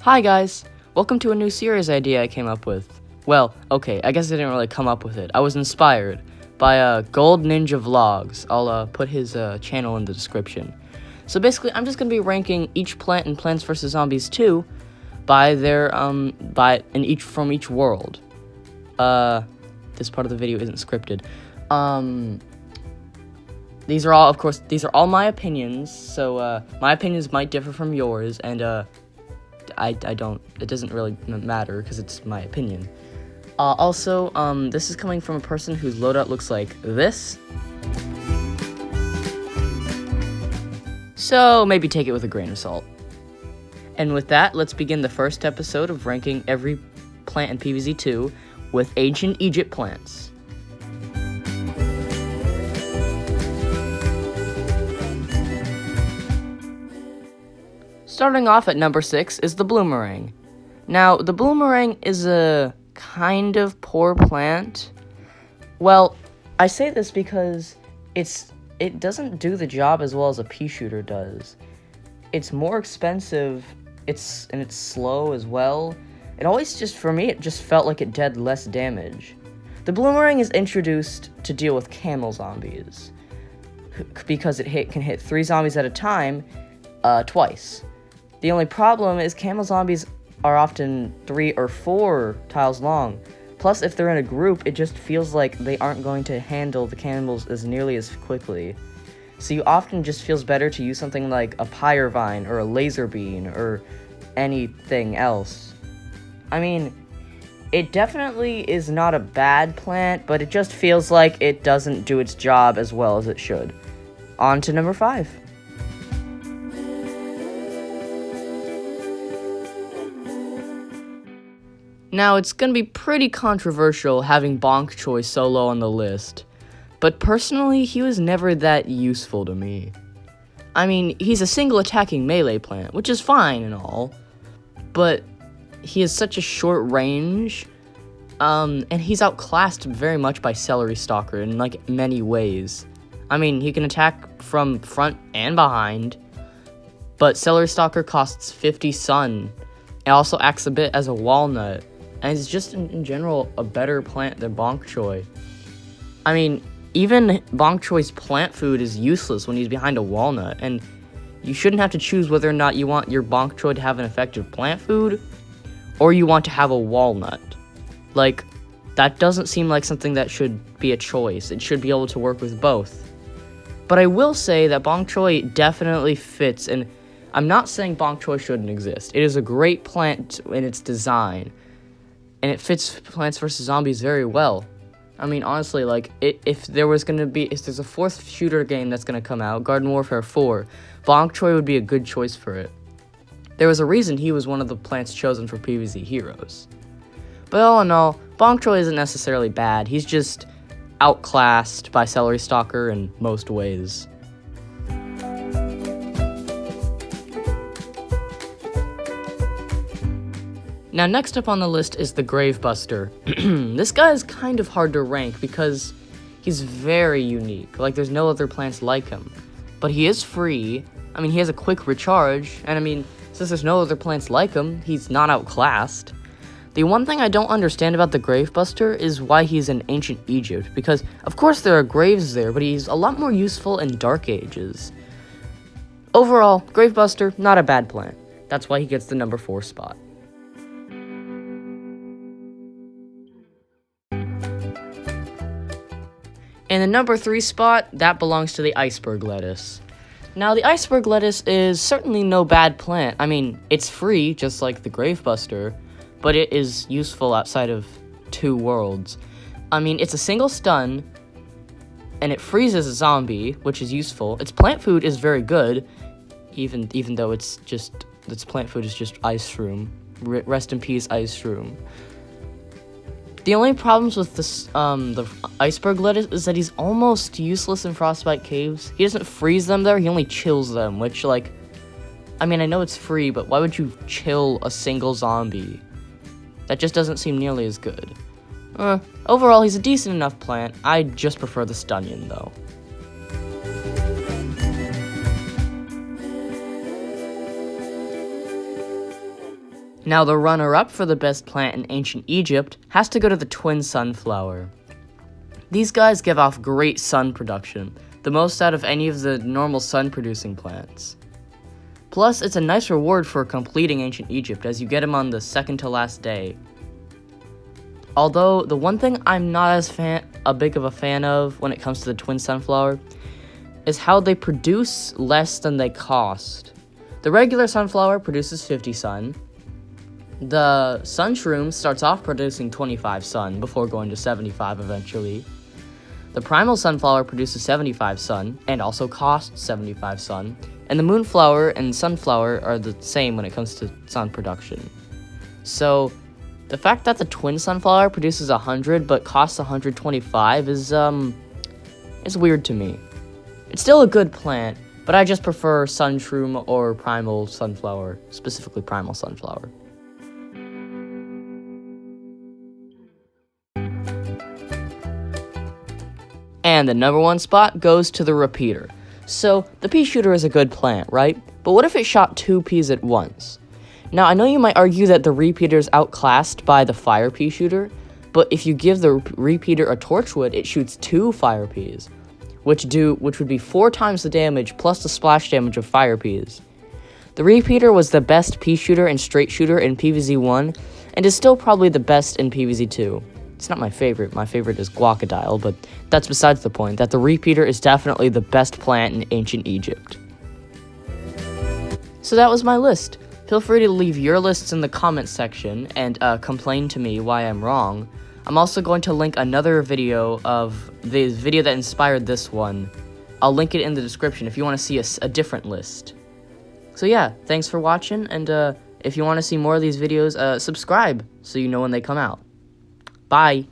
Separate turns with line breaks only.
Hi guys! Welcome to a new series idea I came up with. Well, okay, I guess I didn't really come up with it. I was inspired by Gold Ninja Vlogs. I'll put his channel in the description. So basically, I'm just gonna be ranking each plant in Plants vs. Zombies 2 by their from each world. This part of the video isn't scripted. These are all my opinions. So my opinions might differ from yours, and it doesn't really matter because it's my opinion. Also, this is coming from a person whose loadout looks like this. So maybe take it with a grain of salt. And with that, let's begin the first episode of ranking every plant in PvZ 2 with ancient Egypt plants. Starting off at number 6 is the Bloomerang. Now, the Bloomerang is a kind of poor plant. Well, I say this because it doesn't do the job as well as a pea shooter does. It's more expensive, it's slow as well. For me, it just felt like it did less damage. The Bloomerang is introduced to deal with camel zombies, because it can hit 3 zombies at a time, twice. The only problem is camel zombies are often 3 or 4 tiles long. Plus, if they're in a group, it just feels like they aren't going to handle the camels as nearly as quickly. So you often just feels better to use something like a pyre vine or a laser beam or anything else. I mean, it definitely is not a bad plant, but it just feels like it doesn't do its job as well as it should. On to number 5. Now, it's gonna be pretty controversial having Bok Choy so low on the list, but personally, he was never that useful to me. I mean, he's a single attacking melee plant, which is fine and all, but he has such a short range, and he's outclassed very much by Celery Stalker in, many ways. I mean, he can attack from front and behind, but Celery Stalker costs 50 sun. It also acts a bit as a walnut, and it's just, in general, a better plant than Bok Choy. I mean, even Bok Choy's plant food is useless when he's behind a walnut, and you shouldn't have to choose whether or not you want your Bok Choy to have an effective plant food, or you want to have a walnut. That doesn't seem like something that should be a choice. It should be able to work with both. But I will say that Bok Choy definitely fits, and I'm not saying Bok Choy shouldn't exist. It is a great plant in its design, and it fits Plants vs. Zombies very well. I mean, honestly, if there's a 4th shooter game that's gonna come out, Garden Warfare 4, Bok Choy would be a good choice for it. There was a reason he was one of the plants chosen for PvZ heroes. But all in all, Bok Choy isn't necessarily bad. He's just outclassed by Celery Stalker in most ways. Now, next up on the list is the Gravebuster. This guy is kind of hard to rank because he's very unique. There's no other plants like him. But he is free. I mean, he has a quick recharge. And since there's no other plants like him, he's not outclassed. The one thing I don't understand about the Gravebuster is why he's in ancient Egypt. Because, of course, there are graves there, but he's a lot more useful in Dark Ages. Overall, Gravebuster, not a bad plant. That's why he gets the number 4 spot. In the number 3 spot, that belongs to the Iceberg Lettuce. Now, the Iceberg Lettuce is certainly no bad plant. I mean, it's free, just like the Gravebuster, but it is useful outside of 2 worlds. I mean, it's a single stun, and it freezes a zombie, which is useful. Its plant food is very good, even though its plant food is just ice shroom. Rest in peace, ice shroom. The only problems with the Iceberg Lettuce is that he's almost useless in Frostbite Caves. He doesn't freeze them there, he only chills them, which, I know it's free, but why would you chill a single zombie? That just doesn't seem nearly as good. Overall, he's a decent enough plant. I just prefer the Stunnion, though. Now the runner-up for the best plant in ancient Egypt has to go to the twin sunflower. These guys give off great sun production, the most out of any of the normal sun-producing plants. Plus, it's a nice reward for completing ancient Egypt, as you get them on the second to last day. Although, the one thing I'm not as big of a fan of when it comes to the twin sunflower is how they produce less than they cost. The regular sunflower produces 50 sun. The sun shroom starts off producing 25 sun before going to 75 eventually. The primal sunflower produces 75 sun and also costs 75 sun. And the moonflower and sunflower are the same when it comes to sun production. So, the fact that the twin sunflower produces 100 but costs 125 is weird to me. It's still a good plant, but I just prefer sun shroom or primal sunflower, specifically primal sunflower. And the number one spot goes to the repeater. So, the pea shooter is a good plant, right? But what if it shot 2 peas at once? Now, I know you might argue that the repeater is outclassed by the fire pea shooter, but if you give the repeater a torchwood, it shoots 2 fire peas, which would be 4 times the damage plus the splash damage of fire peas. The repeater was the best pea shooter and straight shooter in PvZ1, and is still probably the best in PvZ2. It's not my favorite is guacadile, but that's besides the point, that the repeater is definitely the best plant in ancient Egypt. So that was my list. Feel free to leave your lists in the comments section and complain to me why I'm wrong. I'm also going to link another video of the video that inspired this one. I'll link it in the description if you want to see a different list. So yeah, thanks for watching, and if you want to see more of these videos, subscribe so you know when they come out. Bye!